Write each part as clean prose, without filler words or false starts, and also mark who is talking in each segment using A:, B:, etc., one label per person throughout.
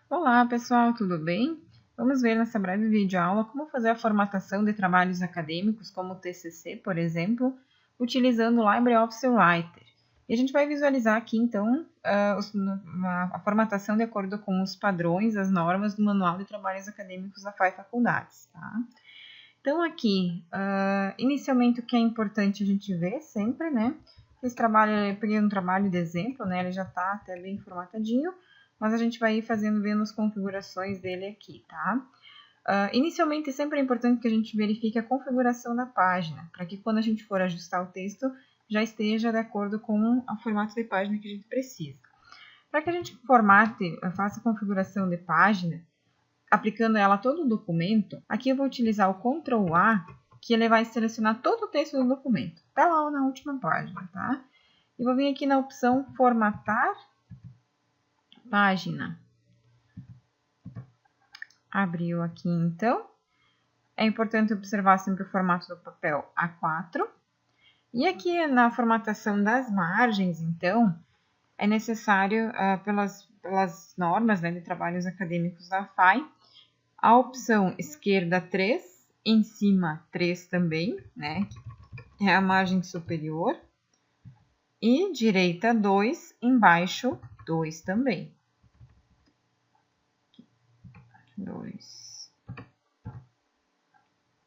A: Olá, pessoal, tudo bem? Vamos ver nessa breve videoaula como fazer a formatação de trabalhos acadêmicos, como o TCC, por exemplo, utilizando o LibreOffice Writer. E a gente vai visualizar aqui, então, a formatação de acordo com os padrões, as normas do Manual de Trabalhos Acadêmicos da FAI Faculdades, tá? Então, aqui, inicialmente, o que é importante a gente ver sempre, né? Esse trabalho, eu peguei um trabalho de exemplo, né? Ele já está até bem formatadinho, mas a gente vai ir vendo as configurações dele aqui, tá? Inicialmente, sempre é importante que a gente verifique a configuração da página, para que quando a gente for ajustar o texto, já esteja de acordo com o formato de página que a gente precisa. Para que a gente faça a configuração de página, aplicando ela a todo o documento, aqui eu vou utilizar o Ctrl A, que ele vai selecionar todo o texto do documento, até lá na última página, tá? E vou vir aqui na opção Formatar Página. Abriu aqui, então. É importante observar sempre o formato do papel A4. E aqui na formatação das margens, então, é necessário, pelas normas, né, de trabalhos acadêmicos da FAI, a opção esquerda 3, em cima 3 também, né, é a margem superior, e direita 2, embaixo 2 também. 2.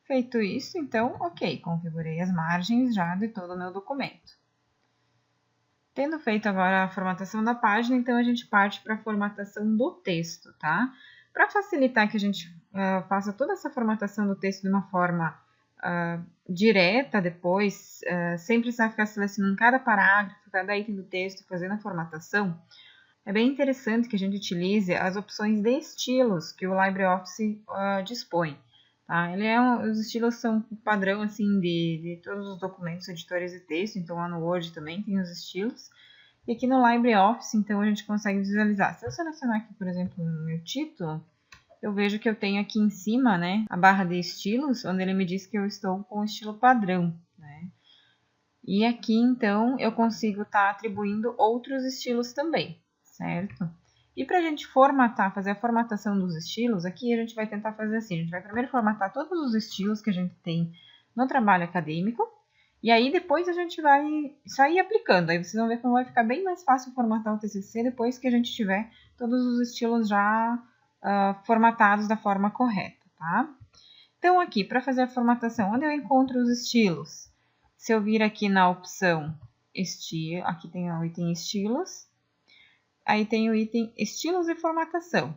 A: Feito isso, então, ok, configurei as margens já de todo o meu documento. Tendo feito agora a formatação da página, então a gente parte para a formatação do texto, tá? Para facilitar que a gente faça toda essa formatação do texto de uma forma direta depois, sem precisar ficar selecionando cada parágrafo, cada item do texto, fazendo a formatação, é bem interessante que a gente utilize as opções de estilos que o LibreOffice dispõe. Tá? Os estilos são padrão assim, de todos os documentos editores de texto, então lá no Word também tem os estilos. E aqui no LibreOffice, então, a gente consegue visualizar. Se eu selecionar aqui, por exemplo, no meu título, eu vejo que eu tenho aqui em cima, né, a barra de estilos, onde ele me diz que eu estou com o estilo padrão, né? E aqui, então, eu consigo estar atribuindo outros estilos também, certo? E para a gente fazer a formatação dos estilos, aqui a gente vai tentar fazer assim, a gente vai primeiro formatar todos os estilos que a gente tem no trabalho acadêmico, e aí depois a gente vai sair aplicando, aí vocês vão ver como vai ficar bem mais fácil formatar o TCC depois que a gente tiver todos os estilos já formatados da forma correta, tá? Então aqui, para fazer a formatação, onde eu encontro os estilos? Se eu vir aqui na opção estilo, aqui tem o item estilos, aí tem o item estilos e formatação.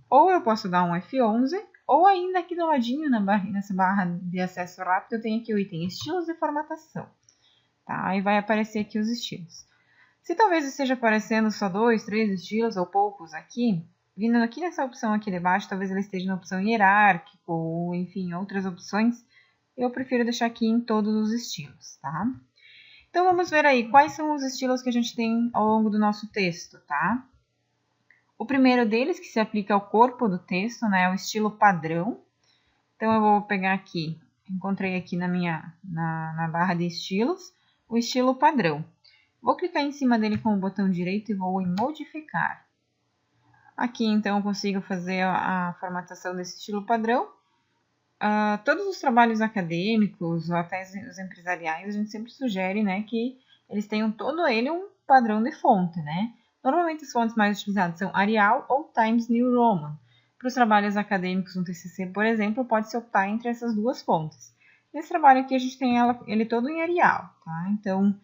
A: Ou eu posso dar um F11, ou ainda aqui do ladinho, nessa barra de acesso rápido, eu tenho aqui o item estilos e formatação. Tá? Aí vai aparecer aqui os estilos. Se talvez esteja aparecendo só 2, 3 estilos ou poucos aqui, vindo aqui nessa opção aqui de baixo, talvez ele esteja na opção hierárquico, ou enfim, outras opções, eu prefiro deixar aqui em todos os estilos, tá? Então, vamos ver aí quais são os estilos que a gente tem ao longo do nosso texto, tá? O primeiro deles, que se aplica ao corpo do texto, né, é o estilo padrão. Então, eu vou pegar aqui, encontrei aqui na barra de estilos, o estilo padrão. Vou clicar em cima dele com o botão direito e vou em modificar. Aqui, então, eu consigo fazer a formatação desse estilo padrão. Todos os trabalhos acadêmicos ou até os empresariais, a gente sempre sugere, né, que eles tenham todo ele um padrão de fonte, né? Normalmente as fontes mais utilizadas são Arial ou Times New Roman. Para os trabalhos acadêmicos no TCC, por exemplo, pode-se optar entre essas duas fontes. Nesse trabalho aqui a gente tem ele todo em Arial, tá? Então,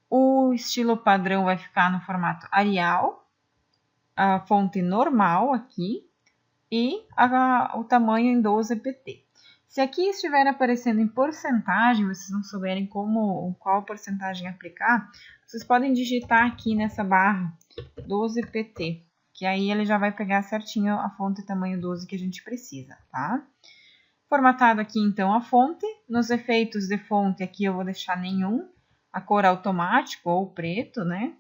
A: o estilo padrão vai ficar no formato Arial, a fonte normal aqui, e o tamanho em 12 pt. Se aqui estiver aparecendo em porcentagem, vocês não souberem qual porcentagem aplicar, vocês podem digitar aqui nessa barra 12 pt, que aí ele já vai pegar certinho a fonte tamanho 12 que a gente precisa, tá? Formatado aqui então a fonte, nos efeitos de fonte aqui eu vou deixar nenhum, a cor automático ou preto, né?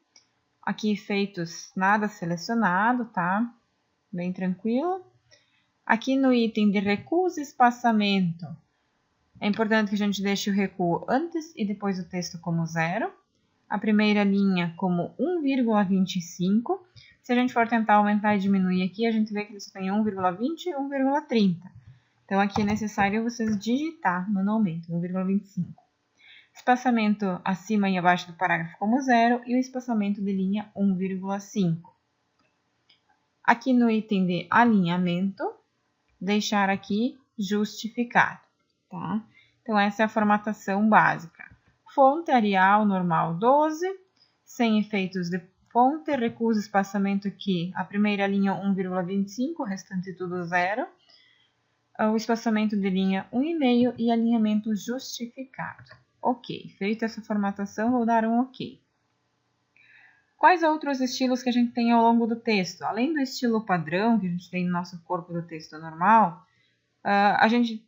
A: Aqui efeitos nada selecionado, tá? Bem tranquilo. Aqui no item de recuo e espaçamento, é importante que a gente deixe o recuo antes e depois do texto como 0. A primeira linha como 1,25. Se a gente for tentar aumentar e diminuir aqui, a gente vê que eles têm 1,20 e 1,30. Então, aqui é necessário vocês digitar manualmente, 1,25. Espaçamento acima e abaixo do parágrafo como 0 e o espaçamento de linha 1,5. Aqui no item de alinhamento, deixar aqui justificado, tá? Então, essa é a formatação básica. Fonte Arial normal 12, sem efeitos de fonte, recusa espaçamento aqui, a primeira linha 1,25, o restante tudo 0. O espaçamento de linha 1,5 e alinhamento justificado. Ok, feita essa formatação, vou dar um ok. Quais outros estilos que a gente tem ao longo do texto? Além do estilo padrão, que a gente tem no nosso corpo do texto normal, a gente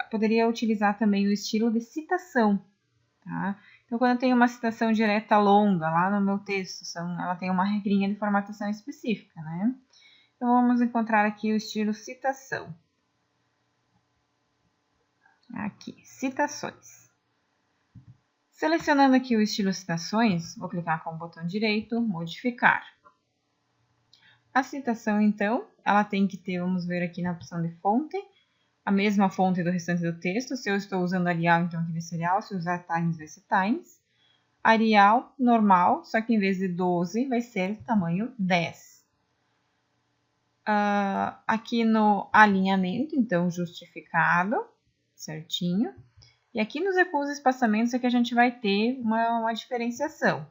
A: poderia utilizar também o estilo de citação. Tá? Então, quando eu tenho uma citação direta longa lá no meu texto, ela tem uma regrinha de formatação específica, né? Então, vamos encontrar aqui o estilo citação. Aqui, citações. Selecionando aqui o estilo citações, vou clicar com o botão direito, modificar. A citação, então, ela tem que ter, vamos ver aqui na opção de fonte, a mesma fonte do restante do texto. Se eu estou usando Arial, então aqui vai ser Arial. Se eu usar Times, vai ser Times. Arial, normal, só que em vez de 12, vai ser tamanho 10. Aqui no alinhamento, então, justificado, certinho. E aqui nos recursos e espaçamentos é que a gente vai ter uma diferenciação.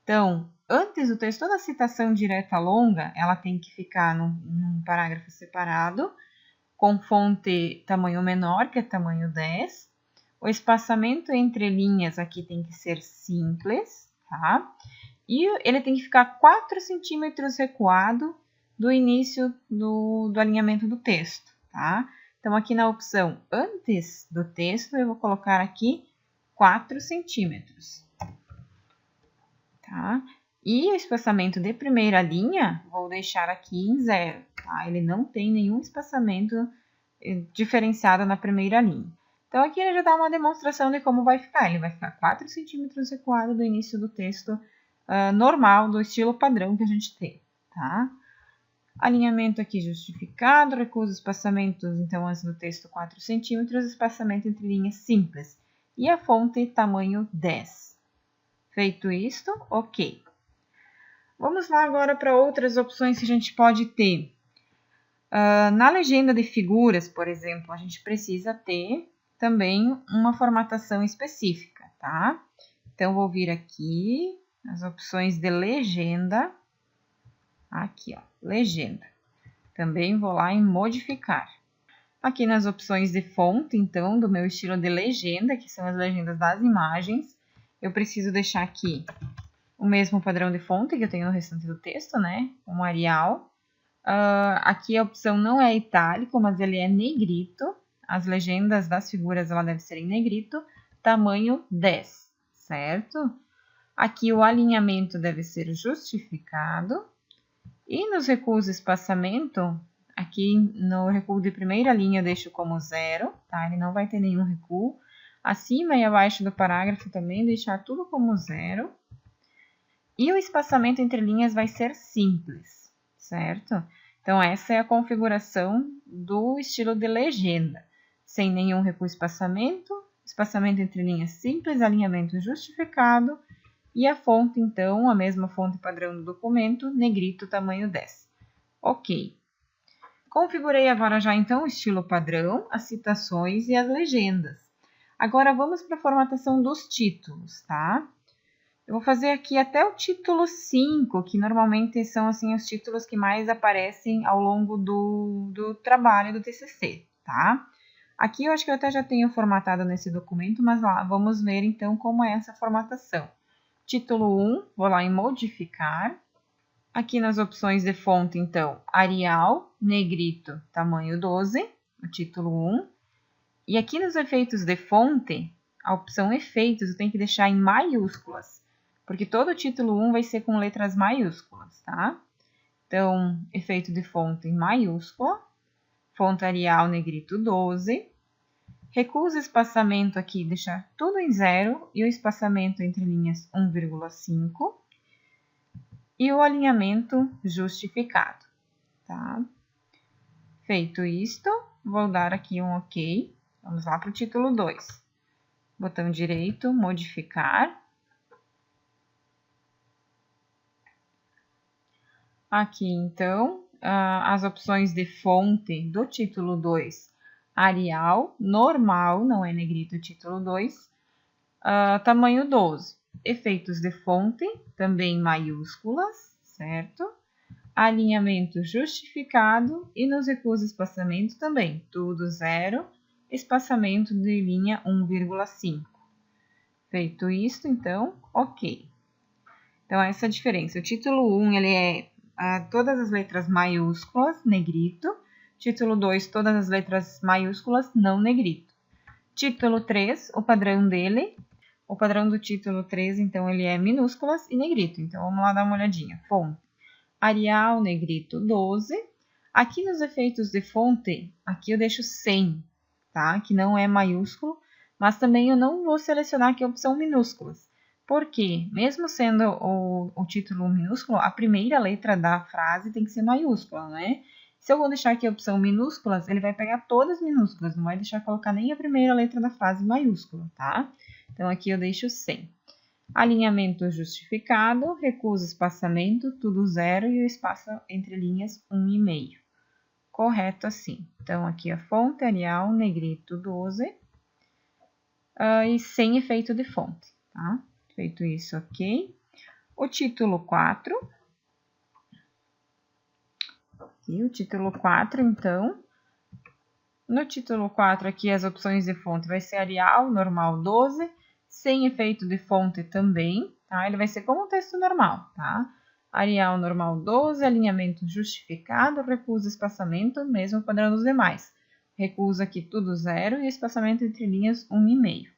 A: Então, antes do texto, toda a citação direta longa, ela tem que ficar num parágrafo separado, com fonte tamanho menor, que é tamanho 10. O espaçamento entre linhas aqui tem que ser simples, tá? E ele tem que ficar 4 centímetros recuado do início do alinhamento do texto, tá? Então, aqui na opção antes do texto, eu vou colocar aqui 4 centímetros. Tá? E o espaçamento de primeira linha, vou deixar aqui em 0. Tá? Ele não tem nenhum espaçamento diferenciado na primeira linha. Então, aqui ele já dá uma demonstração de como vai ficar. Ele vai ficar 4 centímetros recuado do início do texto normal, do estilo padrão que a gente tem. Tá? Alinhamento aqui justificado, recusa espaçamentos, então, antes do texto 4 centímetros, espaçamento entre linhas simples. E a fonte tamanho 10. Feito isto, ok. Vamos lá agora para outras opções que a gente pode ter. Na legenda de figuras, por exemplo, a gente precisa ter também uma formatação específica, tá? Então, vou vir aqui nas opções de legenda. Aqui, ó, legenda. Também vou lá em modificar. Aqui nas opções de fonte, então, do meu estilo de legenda, que são as legendas das imagens, eu preciso deixar aqui o mesmo padrão de fonte que eu tenho no restante do texto, né? Um Arial. Aqui a opção não é itálico, mas ele é negrito. As legendas das figuras, ela deve ser em negrito. Tamanho 10, certo? Aqui o alinhamento deve ser justificado. E nos recuos de espaçamento, aqui no recuo de primeira linha eu deixo como 0, tá? Ele não vai ter nenhum recuo. Acima e abaixo do parágrafo também deixar tudo como 0. E o espaçamento entre linhas vai ser simples, certo? Então, essa é a configuração do estilo de legenda. Sem nenhum recuo espaçamento, espaçamento entre linhas simples, alinhamento justificado. E a fonte, então, a mesma fonte padrão do documento, negrito, tamanho 10. Ok. Configurei agora já, então, o estilo padrão, as citações e as legendas. Agora, vamos para a formatação dos títulos, tá? Eu vou fazer aqui até o título 5, que normalmente são, assim, os títulos que mais aparecem ao longo do trabalho do TCC, tá? Aqui eu acho que eu até já tenho formatado nesse documento, mas lá, vamos ver, então, como é essa formatação. Título 1, vou lá em modificar. Aqui nas opções de fonte, então, Arial, negrito, tamanho 12, o título 1. E aqui nos efeitos de fonte, a opção efeitos eu tenho que deixar em maiúsculas, porque todo o título 1 vai ser com letras maiúsculas, tá? Então, efeito de fonte em maiúscula, fonte Arial, negrito 12. Recusa espaçamento aqui, deixar tudo em 0 e o espaçamento entre linhas 1,5. e o alinhamento justificado, tá? Feito isto, vou dar aqui um OK. Vamos lá para o título 2. Botão direito, modificar. Aqui, então, as opções de fonte do título 2, Arial, normal, não é negrito, título 2, tamanho 12. Efeitos de fonte, também maiúsculas, certo? Alinhamento justificado e nos recursos de espaçamento também, tudo 0, espaçamento de linha 1,5. Feito isto, então, OK. Então, essa é a diferença. O título 1, ele é todas as letras maiúsculas, negrito. Título 2, todas as letras maiúsculas, não negrito. Título 3, o padrão dele, o padrão do título 3, então, ele é minúsculas e negrito. Então, vamos lá dar uma olhadinha. Fonte, Arial, negrito, 12. Aqui nos efeitos de fonte, aqui eu deixo 100, tá? Que não é maiúsculo, mas também eu não vou selecionar aqui a opção minúsculas. Porque, mesmo sendo o título minúsculo, a primeira letra da frase tem que ser maiúscula, né? Se eu vou deixar aqui a opção minúsculas, ele vai pegar todas minúsculas, não vai deixar colocar nem a primeira letra da frase maiúscula, tá? Então, aqui eu deixo 100. Alinhamento justificado, recusa espaçamento, tudo 0 e o espaço entre linhas 1,5. Correto assim. Então, aqui a fonte, Arial, negrito, 12. E sem efeito de fonte, tá? Feito isso, OK. O título 4. Aqui, o título 4, então. No título 4, aqui as opções de fonte vai ser Arial, normal 12, sem efeito de fonte também, tá? Ele vai ser como um texto normal, tá? Arial, normal 12, alinhamento justificado, recusa espaçamento, mesmo padrão dos demais. Recusa aqui tudo 0 e espaçamento entre linhas 1,5.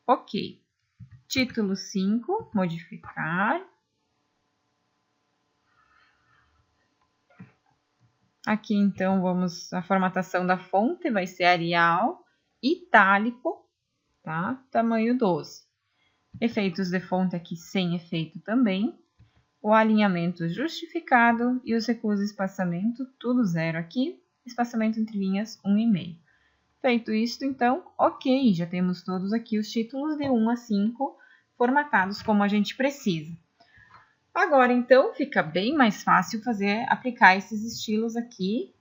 A: OK. Título 5, modificar. Aqui, então, a formatação da fonte vai ser Arial, itálico, tá? Tamanho 12. Efeitos de fonte aqui sem efeito também. O alinhamento justificado e os recursos de espaçamento, tudo 0 aqui. Espaçamento entre linhas 1,5. Feito isto, então, OK, já temos todos aqui os títulos de 1 a 5 formatados como a gente precisa. Agora, então, fica bem mais fácil aplicar esses estilos aqui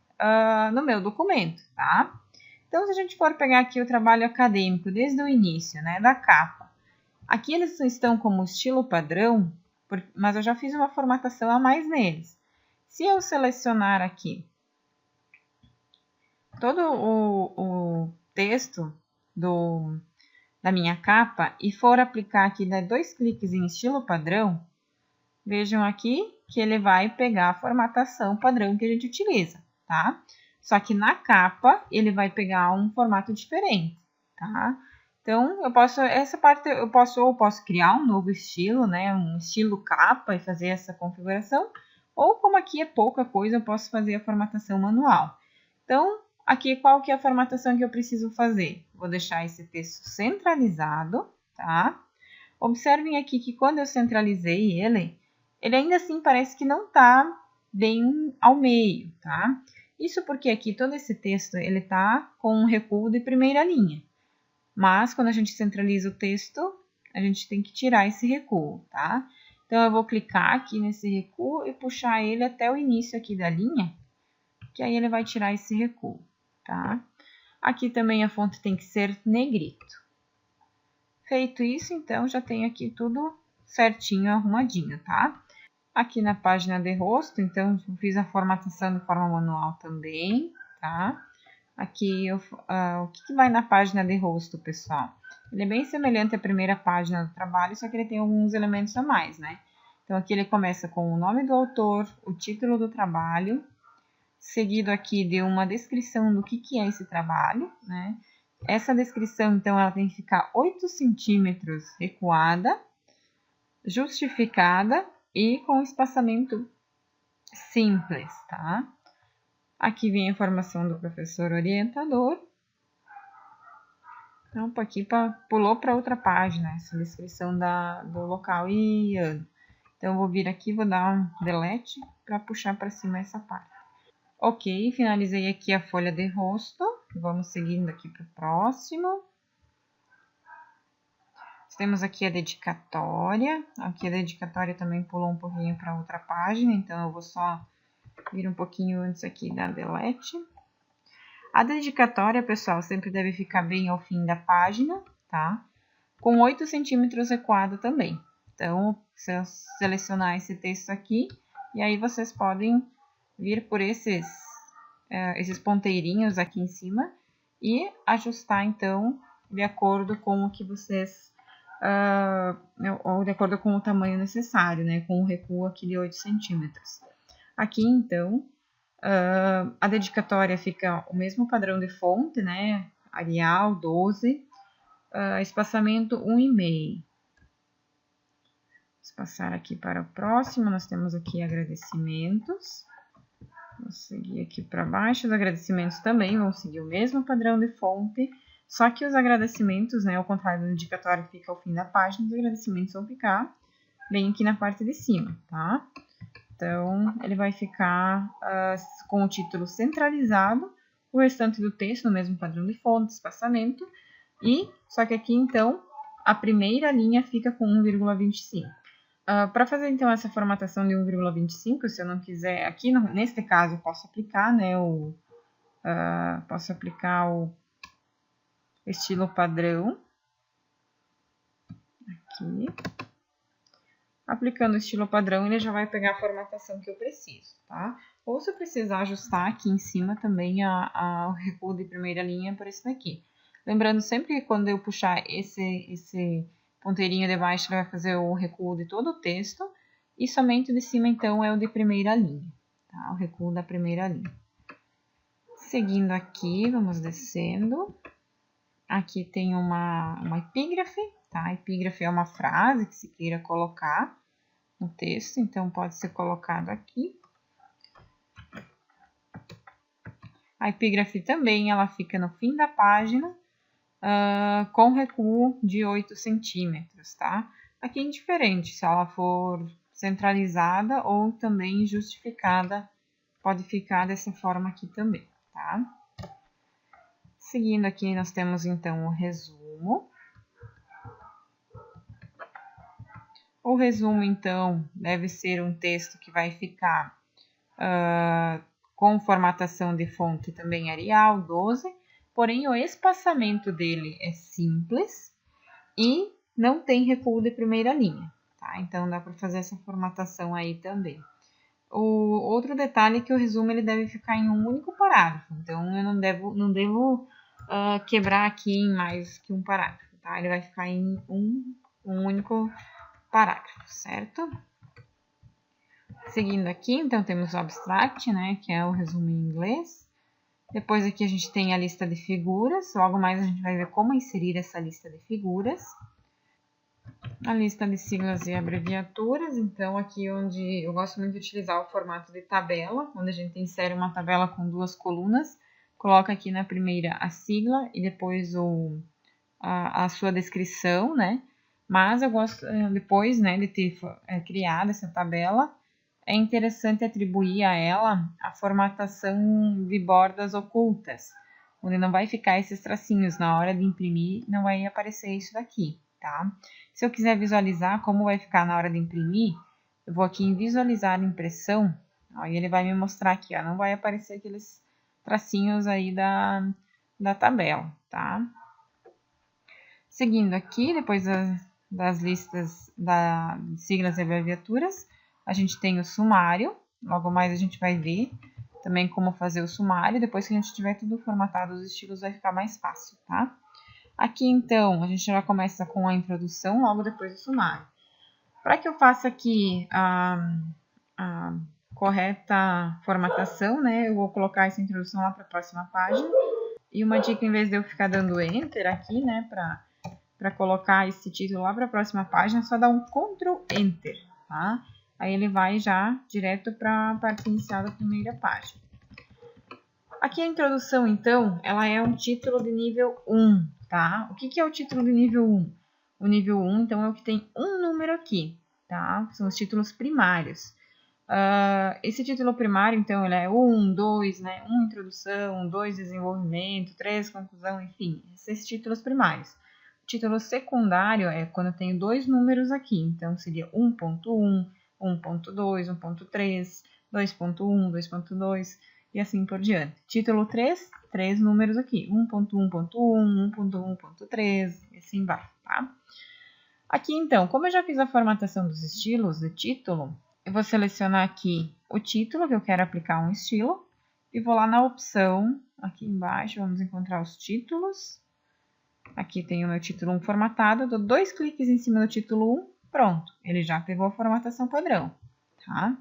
A: no meu documento, tá? Então, se a gente for pegar aqui o trabalho acadêmico desde o início, né, da capa, aqui eles estão como estilo padrão, mas eu já fiz uma formatação a mais neles. Se eu selecionar aqui todo o texto da minha capa e for aplicar aqui, dar 2 cliques em estilo padrão, vejam aqui que ele vai pegar a formatação padrão que a gente utiliza, tá? Só que na capa ele vai pegar um formato diferente, tá? Então, essa parte eu posso criar um novo estilo, né? Um estilo capa e fazer essa configuração. Ou como aqui é pouca coisa, eu posso fazer a formatação manual. Então, aqui qual que é a formatação que eu preciso fazer? Vou deixar esse texto centralizado, tá? Observem aqui que quando eu centralizei ele ainda assim parece que não está bem ao meio, tá? Isso porque aqui todo esse texto ele está com um recuo de primeira linha. Mas quando a gente centraliza o texto, a gente tem que tirar esse recuo, tá? Então, eu vou clicar aqui nesse recuo e puxar ele até o início aqui da linha, que aí ele vai tirar esse recuo, tá? Aqui também a fonte tem que ser negrito. Feito isso, então, já tenho aqui tudo certinho, arrumadinho, tá? Aqui na página de rosto, então, eu fiz a formatação de forma manual também, tá? Aqui, o que vai na página de rosto, pessoal? Ele é bem semelhante à primeira página do trabalho, só que ele tem alguns elementos a mais, né? Então, aqui ele começa com o nome do autor, o título do trabalho, seguido aqui de uma descrição do que é esse trabalho, né? Essa descrição, então, ela tem que ficar 8 centímetros recuada, justificada e com espaçamento simples, tá? Aqui vem a informação do professor orientador. Então, aqui pulou para outra página, essa descrição do local e ano. Então, eu vou vir aqui, vou dar um delete para puxar para cima essa parte. Ok, finalizei aqui a folha de rosto. Vamos seguindo aqui para o próximo. Temos aqui a dedicatória. Aqui a dedicatória também pulou um pouquinho para outra página, então eu vou só vir um pouquinho antes aqui da delete. A dedicatória, pessoal, sempre deve ficar bem ao fim da página, tá? Com 8 centímetros recuado também. Então, se eu selecionar esse texto aqui, e aí vocês podem vir por esses ponteirinhos aqui em cima e ajustar, então, de acordo com o que vocês... ou de acordo com o tamanho necessário, né? Com o recuo aqui de 8 centímetros. Aqui, então, a dedicatória fica o mesmo padrão de fonte, né? Arial 12, espaçamento 1,5. Vamos passar aqui para o próximo, nós temos aqui agradecimentos. Vou seguir aqui para baixo, os agradecimentos também vão seguir o mesmo padrão de fonte, só que os agradecimentos, né, ao contrário do dedicatório que fica ao fim da página, os agradecimentos vão ficar bem aqui na parte de cima, tá? Então, ele vai ficar com o título centralizado, o restante do texto no mesmo padrão de fonte, espaçamento, só que aqui, então, a primeira linha fica com 1,25. Para fazer, então, essa formatação de 1,25, se eu não quiser, aqui, neste caso, eu posso aplicar, né, posso aplicar o estilo padrão, aqui. Aplicando o estilo padrão, ele já vai pegar a formatação que eu preciso, tá? Ou se eu precisar ajustar aqui em cima também o recuo de primeira linha por esse daqui. Lembrando sempre que quando eu puxar esse ponteirinho de baixo, ele vai fazer o recuo de todo o texto. E somente o de cima, então, é o de primeira linha, tá? O recuo da primeira linha. Seguindo aqui, vamos descendo. Aqui tem uma epígrafe, tá? A epígrafe é uma frase que se queira colocar no texto, então pode ser colocado aqui. A epígrafe também, ela fica no fim da página, com recuo de 8 centímetros, tá? Aqui é indiferente se ela for centralizada ou também justificada, pode ficar dessa forma aqui também, tá? Seguindo aqui, nós temos então o resumo. O resumo, então, deve ser um texto que vai ficar com formatação de fonte também Arial 12, porém o espaçamento dele é simples e não tem recuo de primeira linha, tá? Então, dá para fazer essa formatação aí também. O outro detalhe é que o resumo ele deve ficar em um único parágrafo, então eu não devo quebrar aqui em mais que um parágrafo, tá? Ele vai ficar em um único parágrafo, certo? Seguindo aqui, então, temos o abstract, né, que é o resumo em inglês. Depois aqui a gente tem a lista de figuras, logo mais a gente vai ver como inserir essa lista de figuras. A lista de siglas e abreviaturas, então aqui onde eu gosto muito de utilizar o formato de tabela, onde a gente insere uma tabela com 2 colunas, coloca aqui na primeira a sigla e depois a sua descrição, né? Mas eu gosto, depois, né, de ter criado essa tabela, é interessante atribuir a ela a formatação de bordas ocultas, onde não vai ficar esses tracinhos. Na hora de imprimir, não vai aparecer isso daqui, tá? Se eu quiser visualizar como vai ficar na hora de imprimir, eu vou aqui em visualizar a impressão, aí ele vai me mostrar aqui, ó, não vai aparecer aqueles tracinhos aí da tabela, tá? Seguindo aqui, depois das listas de siglas e abreviaturas, a gente tem o sumário. Logo mais a gente vai ver também como fazer o sumário. Depois que a gente tiver tudo formatado, os estilos vai ficar mais fácil, tá? Aqui, então, a gente já começa com a introdução, logo depois do sumário. Para que eu faça aqui a correta formatação, né, eu vou colocar essa introdução lá para a próxima página. E uma dica, em vez de eu ficar dando Enter aqui, né, para colocar esse título lá para a próxima página, é só dar um Ctrl Enter, tá? Aí ele vai já direto para a parte inicial da primeira página. Aqui a introdução, então, ela é um título de nível 1, tá? O que é o título de nível 1? O nível 1, então, é o que tem um número aqui. tá? São os títulos primários. Esse título primário, então, ele é 1, 2, né? 1, introdução, 2, desenvolvimento, 3, conclusão, enfim, esses títulos primários. O título secundário é quando eu tenho dois números aqui, então seria 1.1, 1.2, 1.3, 2.1, 2.2 e assim por diante. Título 3, três números aqui, 1.1.1, 1.1.3 e assim vai, tá? Aqui, então, como eu já fiz a formatação dos estilos de título, eu vou selecionar aqui o título, que eu quero aplicar um estilo, e vou lá na opção, aqui embaixo, vamos encontrar os títulos. Aqui tem o meu título 1 formatado, dou 2 cliques em cima do título 1, pronto, ele já pegou a formatação padrão, tá?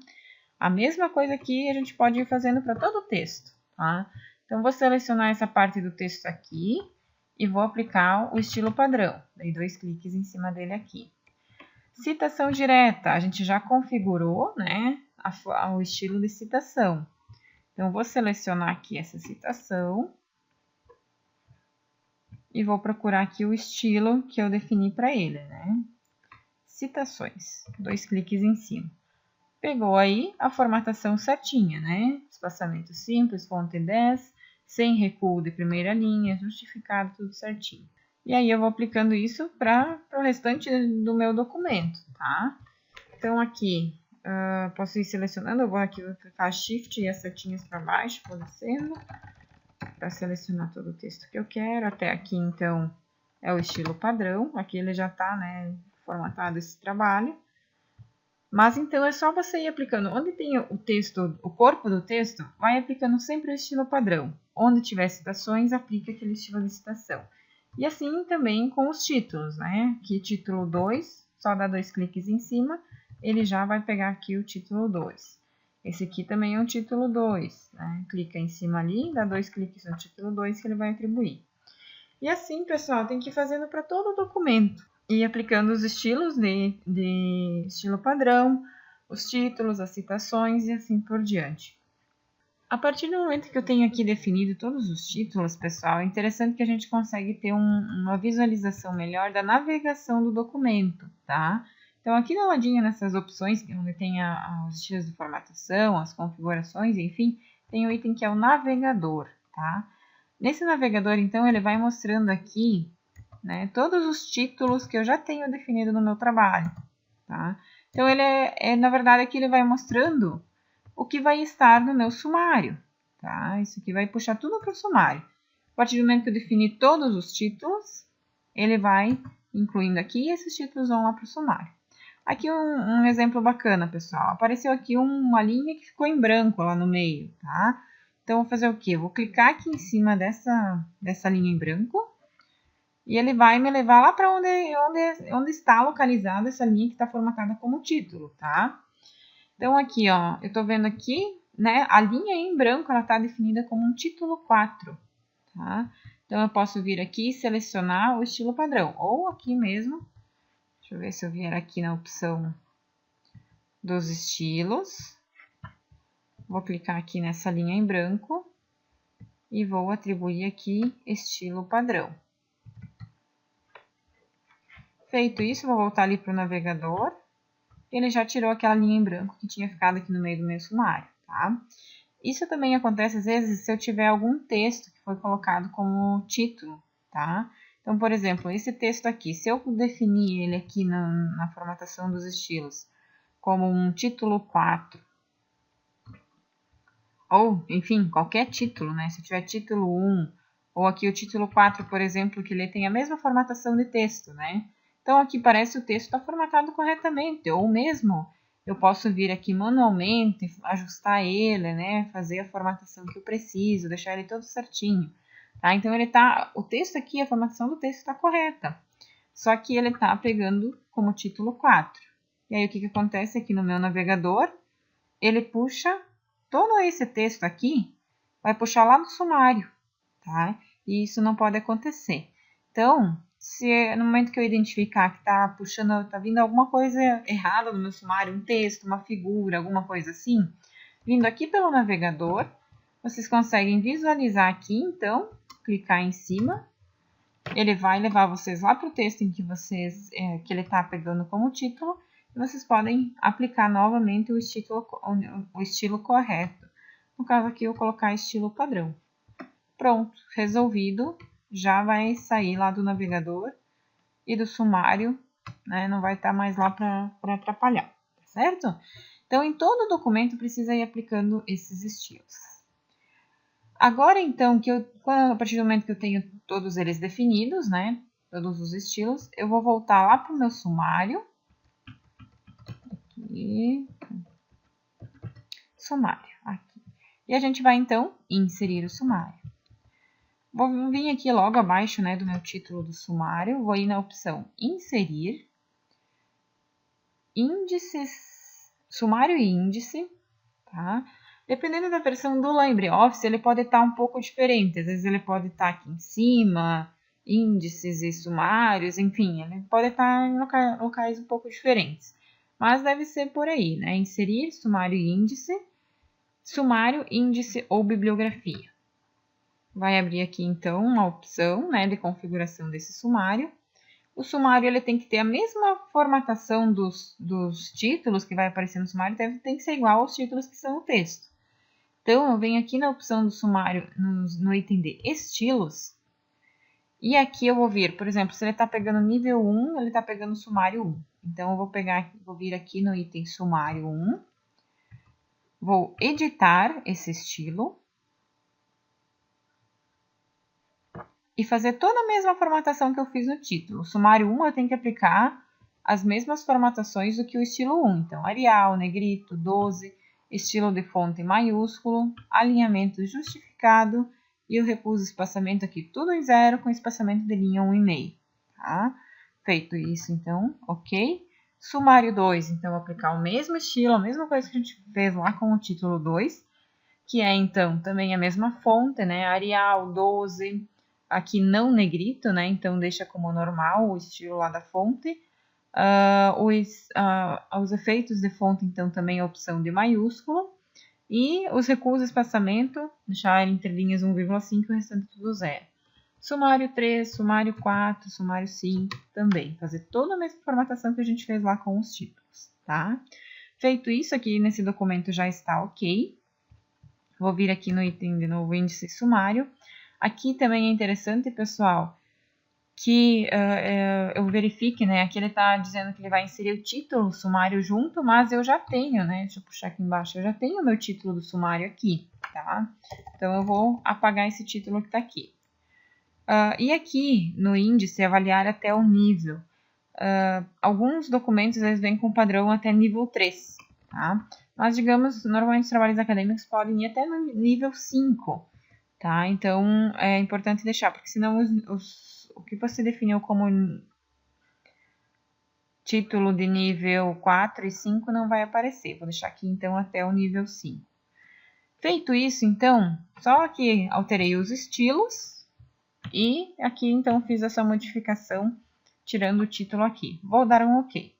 A: A mesma coisa aqui a gente pode ir fazendo para todo o texto, tá? Então, vou selecionar essa parte do texto aqui e vou aplicar o estilo padrão. Dei 2 cliques em cima dele aqui. Citação direta, a gente já configurou, né, o estilo de citação. Então, vou selecionar aqui essa citação e vou procurar aqui o estilo que eu defini para ele, né? Citações, 2 cliques em cima. Pegou aí a formatação certinha, né? Espaçamento simples, fonte 10, sem recuo de primeira linha, justificado, tudo certinho. E aí, eu vou aplicando isso para o restante do meu documento, tá? Então, aqui, posso ir selecionando, eu vou aqui vou clicar Shift e as setinhas para baixo, vou descendo, para selecionar todo o texto que eu quero. Até aqui, então, é o estilo padrão. Aqui ele já está, né, formatado esse trabalho. Mas, então, é só você ir aplicando. Onde tem o texto, o corpo do texto, vai aplicando sempre o estilo padrão. Onde tiver citações, aplica aquele estilo de citação. E assim também com os títulos, né? Aqui, título 2, só dá 2 cliques em cima, ele já vai pegar aqui o título 2. Esse aqui também é um título 2, né? Clica em cima ali, dá 2 cliques no título 2 que ele vai atribuir. E assim, pessoal, tem que ir fazendo para todo o documento. E aplicando os estilos de estilo padrão, os títulos, as citações e assim por diante. A partir do momento que eu tenho aqui definido todos os títulos, pessoal, é interessante que a gente consegue ter uma visualização melhor da navegação do documento, tá? Então, aqui do ladinho, nessas opções, onde tem os estilos de formatação, as configurações, enfim, tem o item que é o navegador, tá? Nesse navegador, então, ele vai mostrando aqui, né, todos os títulos que eu já tenho definido no meu trabalho, tá? Então, na verdade, aqui ele vai mostrando o que vai estar no meu sumário, tá? Isso aqui vai puxar tudo para o sumário. A partir do momento que eu definir todos os títulos, ele vai incluindo aqui e esses títulos vão lá para o sumário. Aqui um exemplo bacana, pessoal. Apareceu aqui uma linha que ficou em branco lá no meio, tá? Então, vou fazer o quê? Eu vou clicar aqui em cima dessa linha em branco e ele vai me levar lá para onde está localizada essa linha que está formatada como título, tá? Então, aqui, ó, eu tô vendo aqui, né, a linha em branco, ela tá definida como um título 4, tá? Então, eu posso vir aqui e selecionar o estilo padrão, ou aqui mesmo, deixa eu ver se eu vier aqui na opção dos estilos, vou clicar aqui nessa linha em branco e vou atribuir aqui estilo padrão. Feito isso, vou voltar ali para o navegador. Ele já tirou aquela linha em branco que tinha ficado aqui no meio do meu sumário, tá? Isso também acontece às vezes se eu tiver algum texto que foi colocado como título, tá? Então, por exemplo, esse texto aqui, se eu definir ele aqui na formatação dos estilos como um título 4, ou, enfim, qualquer título, né? Se eu tiver título 1, ou aqui o título 4, por exemplo, que ele tem a mesma formatação de texto, né? Então, aqui parece que o texto está formatado corretamente, ou mesmo eu posso vir aqui manualmente, ajustar ele, né? Fazer a formatação que eu preciso, deixar ele todo certinho, tá? Então, o texto aqui, a formatação do texto está correta, só que ele está pegando como título 4. E aí, o que acontece aqui no meu navegador? Ele puxa todo esse texto aqui, vai puxar lá no sumário, tá? E isso não pode acontecer. Então, se no momento que eu identificar que tá vindo alguma coisa errada no meu sumário, um texto, uma figura, alguma coisa assim, vindo aqui pelo navegador, vocês conseguem visualizar aqui, então, clicar em cima, ele vai levar vocês lá para o texto em que ele está pegando como título, e vocês podem aplicar novamente o estilo correto. No caso aqui, eu vou colocar estilo padrão. Pronto, resolvido. Já vai sair lá do navegador e do sumário, né? Não vai estar mais lá para atrapalhar, tá certo? Então, em todo documento precisa ir aplicando esses estilos. Agora, então, a partir do momento que eu tenho todos eles definidos, né? Todos os estilos, eu vou voltar lá para o meu sumário. Aqui. Sumário, aqui. E a gente vai, então, inserir o sumário. Vou vir aqui logo abaixo, né, do meu título do sumário, vou ir na opção Inserir, Índices, Sumário e Índice, tá? Dependendo da versão do LibreOffice, ele pode estar um pouco diferente, às vezes ele pode estar aqui em cima, índices e sumários, enfim, ele pode estar em locais um pouco diferentes. Mas deve ser por aí, né? Inserir, sumário e índice, sumário, índice ou bibliografia. Vai abrir aqui, então, uma opção, né, de configuração desse sumário. O sumário ele tem que ter a mesma formatação dos títulos que vai aparecer no sumário, tem que ser igual aos títulos que são no texto. Então, eu venho aqui na opção do sumário, no item de estilos, e aqui eu vou vir, por exemplo, se ele está pegando nível 1, ele está pegando sumário 1. Então, eu vou vir aqui no item sumário 1, vou editar esse estilo, e fazer toda a mesma formatação que eu fiz no título. O sumário 1 eu tenho que aplicar as mesmas formatações do que o estilo 1. Então, Arial, Negrito, 12, estilo de fonte maiúsculo, alinhamento justificado e o repouso espaçamento aqui tudo em 0 com espaçamento de linha 1,5. Tá? Feito isso, então, ok. Sumário 2, então, vou aplicar o mesmo estilo, a mesma coisa que a gente fez lá com o título 2, que é, então, também a mesma fonte, né? Arial, 12... Aqui não negrito, né? Então, deixa como normal o estilo lá da fonte. Os efeitos de fonte, então, também a opção de maiúsculo. E os recuos de espaçamento, deixar entre linhas 1,5 e o restante tudo 0. Sumário 3, sumário 4, sumário 5 também. Fazer toda a mesma formatação que a gente fez lá com os títulos, tá? Feito isso, aqui nesse documento já está ok. Vou vir aqui no item de novo, índice sumário. Aqui também é interessante, pessoal, que eu verifique, né? Aqui ele está dizendo que ele vai inserir o título, o sumário junto, mas eu já tenho, né? Deixa eu puxar aqui embaixo, eu já tenho o meu título do sumário aqui, tá? Então, eu vou apagar esse título que está aqui. E aqui, no índice, avaliar até o nível. Alguns documentos, eles vêm com padrão até nível 3, tá? Mas, digamos, normalmente os trabalhos acadêmicos podem ir até no nível 5, tá? Então, é importante deixar, porque senão o que você definiu como título de nível 4 e 5 não vai aparecer. Vou deixar aqui, então, até o nível 5. Feito isso, então, só aqui alterei os estilos e aqui, então, fiz essa modificação, tirando o título aqui. Vou dar um OK.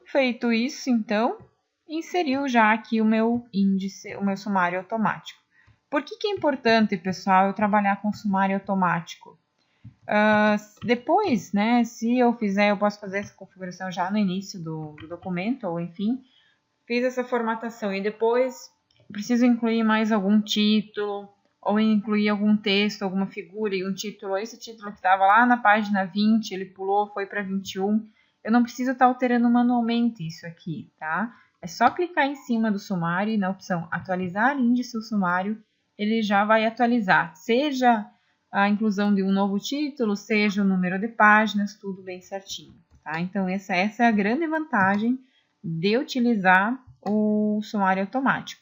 A: Feito isso, então, inseriu já aqui o meu índice, o meu sumário automático. Por que é importante, pessoal, eu trabalhar com sumário automático? Depois, né, se eu fizer, eu posso fazer essa configuração já no início do documento, ou enfim, fiz essa formatação e depois preciso incluir mais algum título, ou incluir algum texto, alguma figura e um título. Esse título que estava lá na página 20, ele pulou, foi para 21. Eu não preciso estar alterando manualmente isso aqui, tá? É só clicar em cima do sumário e na opção atualizar índice do sumário, ele já vai atualizar, seja a inclusão de um novo título, seja o número de páginas, tudo bem certinho, tá? Então, essa é a grande vantagem de utilizar o sumário automático.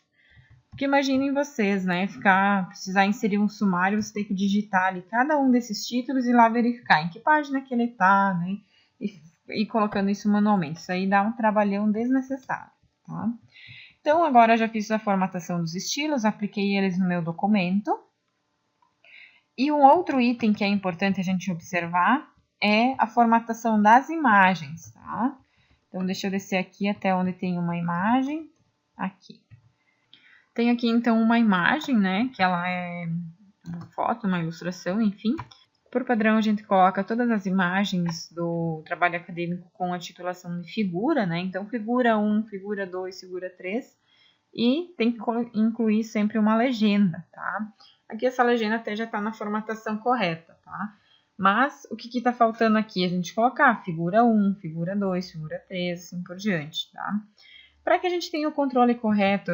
A: Porque imaginem vocês, né, precisar inserir um sumário, você tem que digitar ali cada um desses títulos e lá verificar em que página que ele está, né, e colocando isso manualmente. Isso aí dá um trabalhão desnecessário, tá? Então, agora já fiz a formatação dos estilos, apliquei eles no meu documento. E um outro item que é importante a gente observar é a formatação das imagens, tá? Então, deixa eu descer aqui até onde tem uma imagem, aqui. Tenho aqui, então, uma imagem, né, que ela é uma foto, uma ilustração, enfim. Por padrão, a gente coloca todas as imagens do trabalho acadêmico com a titulação de figura, né? Então, figura 1, figura 2, figura 3. E tem que incluir sempre uma legenda, tá? Aqui essa legenda até já está na formatação correta, tá? Mas o que está faltando aqui? A gente colocar figura 1, figura 2, figura 3, assim por diante, tá? Para que a gente tenha o controle correto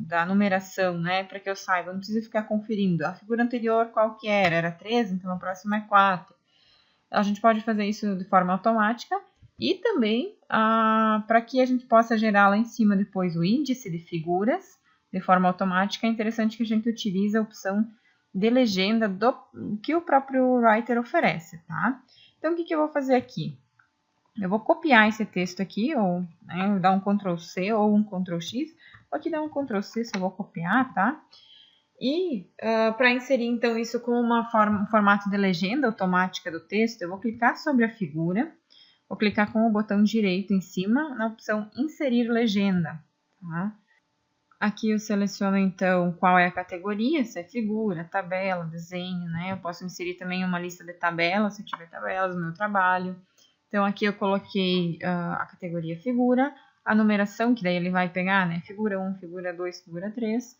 A: da numeração, né? Para que eu saiba, não precisa ficar conferindo. A figura anterior qual que era? Era 3, então a próxima é 4. A gente pode fazer isso de forma automática e também para que a gente possa gerar lá em cima depois o índice de figuras de forma automática, é interessante que a gente utilize a opção de legenda que o próprio Writer oferece, tá? Então, o que eu vou fazer aqui? Eu vou copiar esse texto aqui, ou dar um Ctrl+C ou um Ctrl+X. Vou aqui dar um Ctrl+C, só vou copiar, tá? E para inserir, então, isso como um formato de legenda automática do texto, eu vou clicar sobre a figura, vou clicar com o botão direito em cima, na opção Inserir Legenda, tá? Aqui eu seleciono, então, qual é a categoria, se é figura, tabela, desenho, né? Eu posso inserir também uma lista de tabelas, se eu tiver tabelas no meu trabalho. Então, aqui eu coloquei a categoria figura, a numeração, que daí ele vai pegar, né? Figura 1, figura 2, figura 3.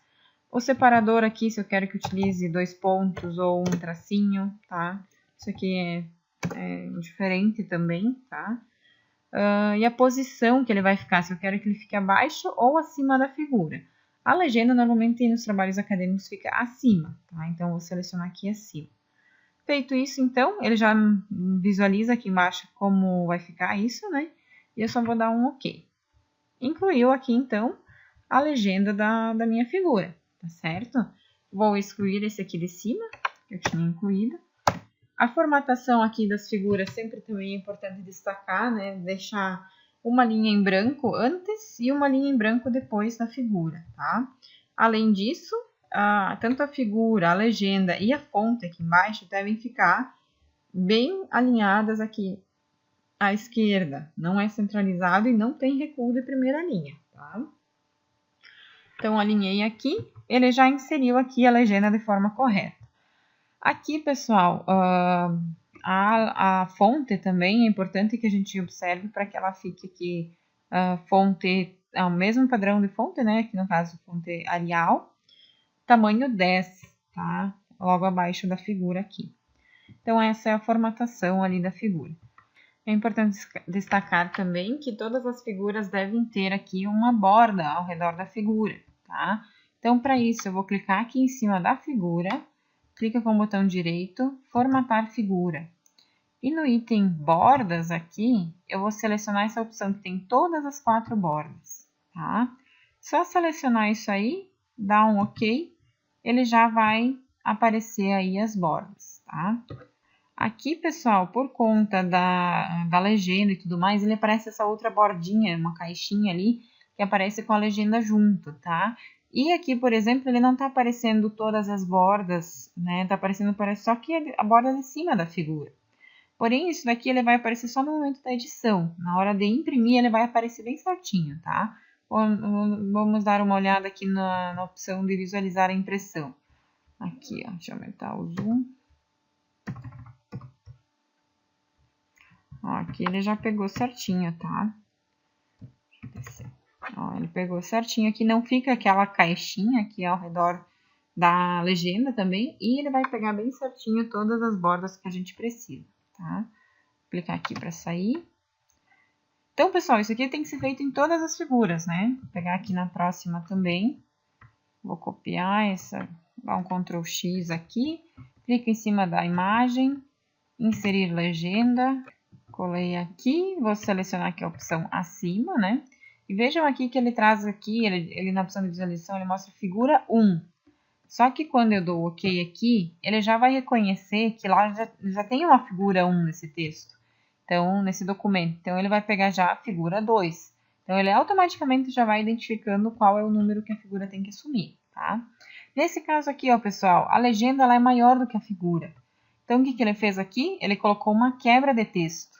A: O separador aqui, se eu quero que utilize 2 pontos ou um tracinho, tá? Isso aqui é diferente também, tá? E a posição que ele vai ficar, se eu quero que ele fique abaixo ou acima da figura. A legenda, normalmente, nos trabalhos acadêmicos fica acima, tá? Então, eu vou selecionar aqui acima. Feito isso, então, ele já visualiza aqui embaixo como vai ficar isso, né? E eu só vou dar um OK. Incluiu aqui, então, a legenda da minha figura, tá certo? Vou excluir esse aqui de cima, que eu tinha incluído. A formatação aqui das figuras sempre também é importante destacar, né? Deixar uma linha em branco antes e uma linha em branco depois da figura, tá? Além disso, tanto a figura, a legenda e a fonte aqui embaixo devem ficar bem alinhadas aqui à esquerda. Não é centralizado e não tem recuo de primeira linha, tá? Então, alinhei aqui, ele já inseriu aqui a legenda de forma correta. Aqui, pessoal, a fonte também é importante que a gente observe para que ela fique aqui, fonte, o mesmo padrão de fonte, né? Aqui no caso, fonte Arial, tamanho 10, tá? Logo abaixo da figura aqui. Então, essa é a formatação ali da figura. É importante destacar também que todas as figuras devem ter aqui uma borda ao redor da figura, tá? Então, para isso, eu vou clicar aqui em cima da figura, clica com o botão direito, formatar figura. E no item bordas aqui, eu vou selecionar essa opção que tem todas as 4 bordas, tá? Só selecionar isso aí, dar um OK, ele já vai aparecer aí as bordas, tá? Aqui, pessoal, por conta da legenda e tudo mais, ele aparece essa outra bordinha, uma caixinha ali, que aparece com a legenda junto, tá? E aqui, por exemplo, ele não está aparecendo todas as bordas, né? Está aparecendo, parece só que a borda de cima da figura. Porém, isso daqui ele vai aparecer só no momento da edição. Na hora de imprimir, ele vai aparecer bem certinho, tá? Vamos dar uma olhada aqui na opção de visualizar a impressão. Aqui, ó, deixa eu aumentar o zoom. Ó, aqui ele já pegou certinho, tá? Deixa eu descer. Ó, ele pegou certinho aqui, não fica aquela caixinha aqui ao redor da legenda também. E ele vai pegar bem certinho todas as bordas que a gente precisa, tá? Vou clicar aqui para sair. Então, pessoal, isso aqui tem que ser feito em todas as figuras, né? Vou pegar aqui na próxima também. Vou copiar essa, dar um Ctrl+X aqui. Clica em cima da imagem, inserir legenda. Colei aqui, vou selecionar aqui a opção acima, né? E vejam aqui que ele traz aqui, ele na opção de visualização, ele mostra figura 1. Só que quando eu dou OK aqui, ele já vai reconhecer que lá já tem uma figura 1 nesse texto. Então, nesse documento. Então, ele vai pegar já a figura 2. Então, ele automaticamente já vai identificando qual é o número que a figura tem que assumir, tá? Nesse caso aqui, ó, pessoal, a legenda ela é maior do que a figura. Então, o que ele fez aqui? Ele colocou uma quebra de texto.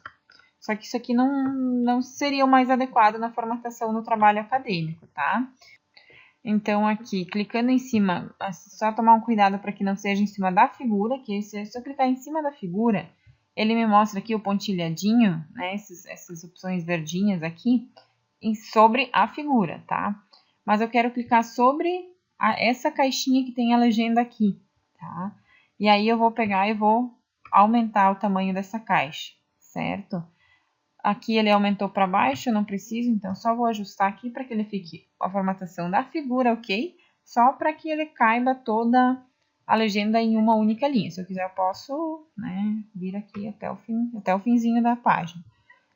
A: Só que isso aqui não seria o mais adequado na formatação no trabalho acadêmico, tá? Então, aqui, clicando em cima, só tomar um cuidado para que não seja em cima da figura, que se eu clicar em cima da figura, ele me mostra aqui o pontilhadinho, né, essas opções verdinhas aqui, sobre a figura, tá? Mas eu quero clicar sobre essa caixinha que tem a legenda aqui, tá? E aí eu vou pegar e vou aumentar o tamanho dessa caixa, certo? Aqui ele aumentou para baixo, eu não preciso, então só vou ajustar aqui para que ele fique a formatação da figura, ok? Só para que ele caiba toda a legenda em uma única linha. Se eu quiser, eu posso, né, vir aqui até o finzinho da página.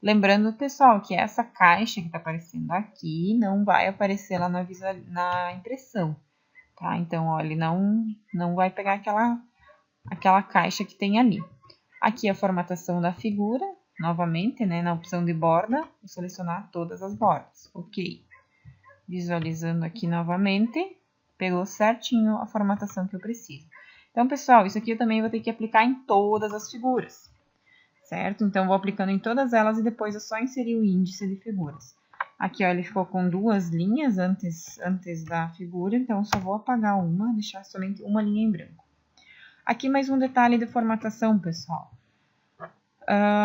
A: Lembrando, pessoal, que essa caixa que está aparecendo aqui não vai aparecer lá na impressão, tá? Então, ó, ele não vai pegar aquela caixa que tem ali. Aqui a formatação da figura, novamente, né, na opção de borda, vou selecionar todas as bordas, ok. Visualizando aqui novamente, pegou certinho a formatação que eu preciso. Então, pessoal, isso aqui eu também vou ter que aplicar em todas as figuras, certo? Então, vou aplicando em todas elas e depois é só inserir o índice de figuras. Aqui, ó, ele ficou com 2 linhas antes da figura, então, eu só vou apagar uma, deixar somente uma linha em branco. Aqui mais um detalhe de formatação, pessoal.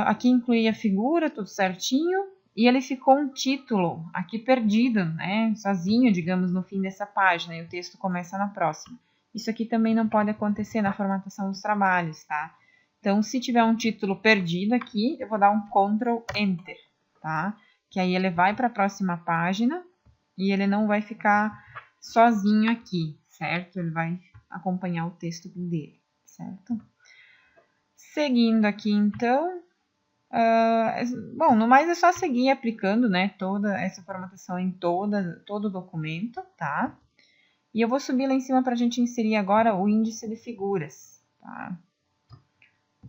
A: Aqui inclui a figura, tudo certinho, e ele ficou um título aqui perdido, né, sozinho, digamos, no fim dessa página, e o texto começa na próxima. Isso aqui também não pode acontecer na formatação dos trabalhos, tá? Então, se tiver um título perdido aqui, eu vou dar um Ctrl Enter, tá? Que aí ele vai para a próxima página e ele não vai ficar sozinho aqui, certo? Ele vai acompanhar o texto dele, certo? Seguindo aqui, então, bom, no mais é só seguir aplicando, né, toda essa formatação em todo o documento, tá? E eu vou subir lá em cima para a gente inserir agora o índice de figuras, tá?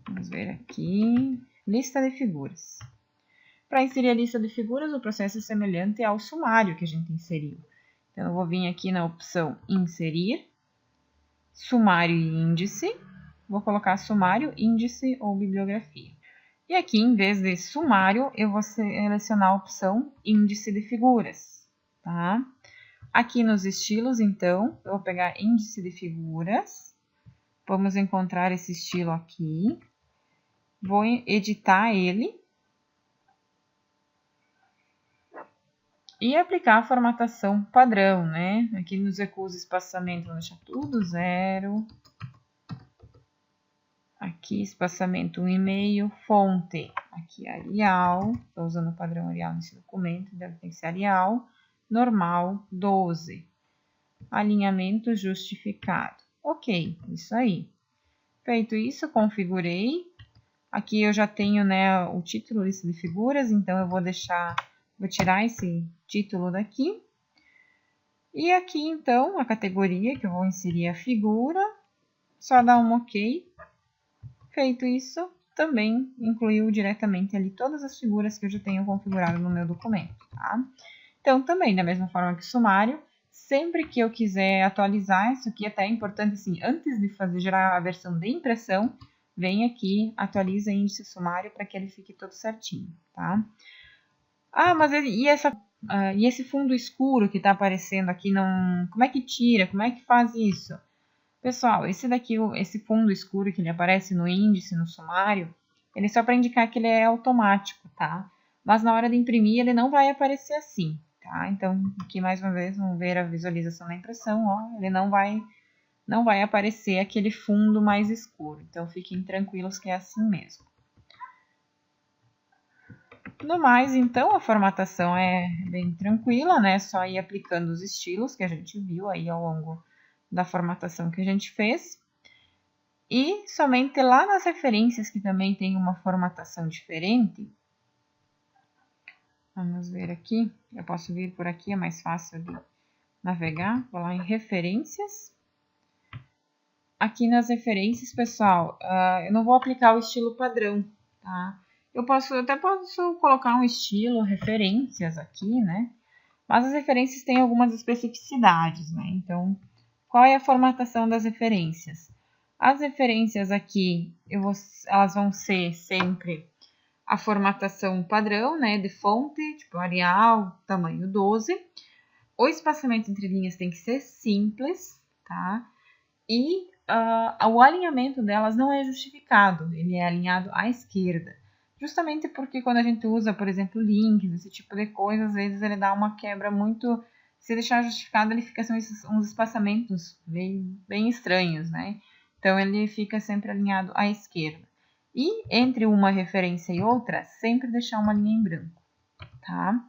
A: Vamos ver aqui, lista de figuras. Para inserir a lista de figuras, o processo é semelhante ao sumário que a gente inseriu. Então, eu vou vir aqui na opção Inserir, Sumário e Índice. Vou colocar Sumário, Índice ou Bibliografia. E aqui, em vez de Sumário, eu vou selecionar a opção Índice de Figuras, tá? Aqui nos estilos, então, eu vou pegar Índice de Figuras. Vamos encontrar esse estilo aqui. Vou editar ele. E aplicar a formatação padrão, né? Aqui nos recuos de espaçamento, vou deixar tudo 0. Aqui, espaçamento 1,5, fonte, aqui Arial, estou usando o padrão Arial nesse documento, deve ter que ser Arial, normal 12, alinhamento justificado. Ok, isso aí. Feito isso, configurei. Aqui eu já tenho, né, o título lista de figuras, então eu vou tirar esse título daqui. E aqui, então, a categoria que eu vou inserir a figura, só dar um ok. Feito isso, também incluiu diretamente ali todas as figuras que eu já tenho configurado no meu documento, tá? Então, também, da mesma forma que o sumário, sempre que eu quiser atualizar, isso aqui até é importante, assim, antes de gerar a versão de impressão, vem aqui, atualiza índice sumário para que ele fique todo certinho, tá? Mas e esse fundo escuro que está aparecendo aqui, como é que tira? Como é que faz isso? Pessoal, esse fundo escuro que ele aparece no índice, no sumário, ele é só para indicar que ele é automático, tá? Mas na hora de imprimir, ele não vai aparecer assim, tá? Então, aqui mais uma vez, vamos ver a visualização da impressão, ó, ele não vai aparecer aquele fundo mais escuro. Então, fiquem tranquilos que é assim mesmo. No mais, então, a formatação é bem tranquila, né? Só ir aplicando os estilos que a gente viu aí ao longo da formatação que a gente fez. E somente lá nas referências, que também tem uma formatação diferente. Vamos ver aqui. Eu posso vir por aqui, é mais fácil de navegar. Vou lá em referências. Aqui nas referências, pessoal, eu não vou aplicar o estilo padrão, tá? Eu até posso colocar um estilo referências aqui, né? Mas as referências têm algumas especificidades, né? Então, qual é a formatação das referências? As referências aqui, elas vão ser sempre a formatação padrão, né? De fonte, tipo Arial, tamanho 12. O espaçamento entre linhas tem que ser simples, tá? E o alinhamento delas não é justificado, ele é alinhado à esquerda. Justamente porque quando a gente usa, por exemplo, links, esse tipo de coisa, às vezes ele dá uma quebra muito... Se deixar justificado, ele fica são uns espaçamentos bem estranhos, né? Então, ele fica sempre alinhado à esquerda. E entre uma referência e outra, sempre deixar uma linha em branco, tá?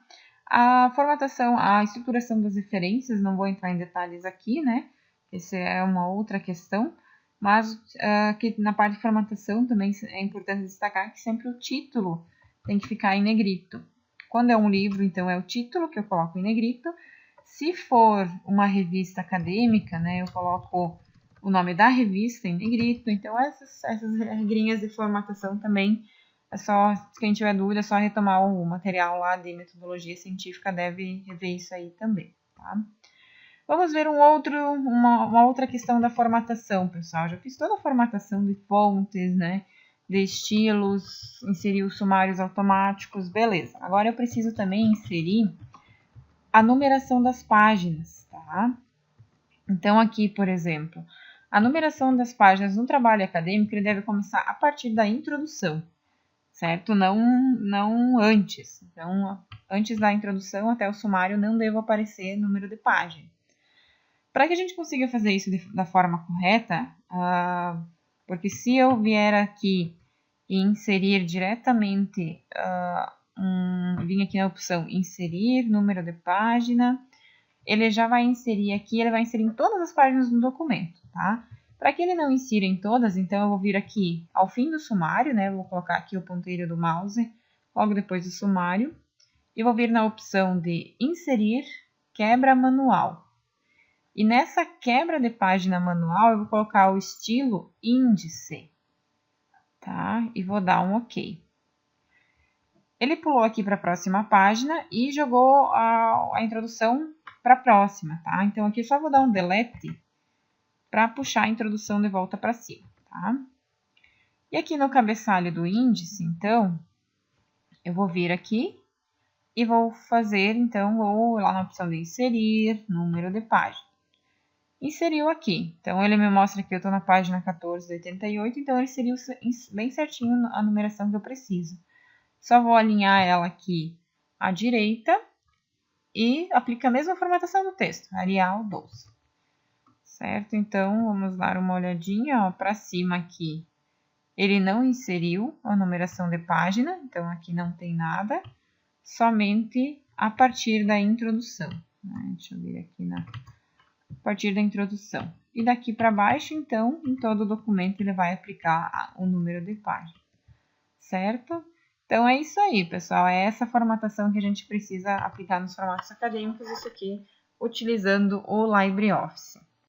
A: A formatação, a estruturação das referências, não vou entrar em detalhes aqui, né? Essa é uma outra questão, mas que na parte de formatação também é importante destacar que sempre o título tem que ficar em negrito. Quando é um livro, então é o título que eu coloco em negrito. Se for uma revista acadêmica, né, eu coloco o nome da revista em negrito. Então, essas regrinhas de formatação também, é só, quem tiver dúvida, é só retomar o material lá de metodologia científica, deve rever isso aí também, tá? Vamos ver uma outra questão da formatação, pessoal. Já fiz toda a formatação de fontes, né? De estilos, inseri os sumários automáticos, beleza. Agora eu preciso também inserir a numeração das páginas, tá? Então, aqui, por exemplo, a numeração das páginas no trabalho acadêmico ele deve começar a partir da introdução, certo? Não antes. Então, antes da introdução até o sumário não deve aparecer número de página. Para que a gente consiga fazer isso da forma correta, porque se eu vier aqui e inserir diretamente, vim aqui na opção inserir número de página, ele já vai inserir aqui, ele vai inserir em todas as páginas do documento, tá? Para que ele não insira em todas, então eu vou vir aqui ao fim do sumário, né? Eu vou colocar aqui o ponteiro do mouse, logo depois do sumário, e vou vir na opção de inserir quebra manual. E nessa quebra de página manual, eu vou colocar o estilo índice, tá? E vou dar um OK. Ele pulou aqui para a próxima página e jogou a introdução para a próxima, tá? Então, aqui só vou dar um delete para puxar a introdução de volta para cima, tá? E aqui no cabeçalho do índice, então, eu vou vir aqui e vou fazer, então, vou lá na opção de inserir, número de página. Inseriu aqui. Então, ele me mostra que eu estou na página 14 de 88, então ele inseriu bem certinho a numeração que eu preciso. Só vou alinhar ela aqui à direita e aplica a mesma formatação do texto, Arial 12. Certo? Então, vamos dar uma olhadinha para cima aqui. Ele não inseriu a numeração de página, então aqui não tem nada, somente a partir da introdução. Deixa eu ver aqui a partir da introdução. E daqui para baixo, então, em todo o documento ele vai aplicar o número de página. Certo? Então, é isso aí, pessoal. É essa formatação que a gente precisa aplicar nos formatos acadêmicos, isso aqui utilizando o LibreOffice.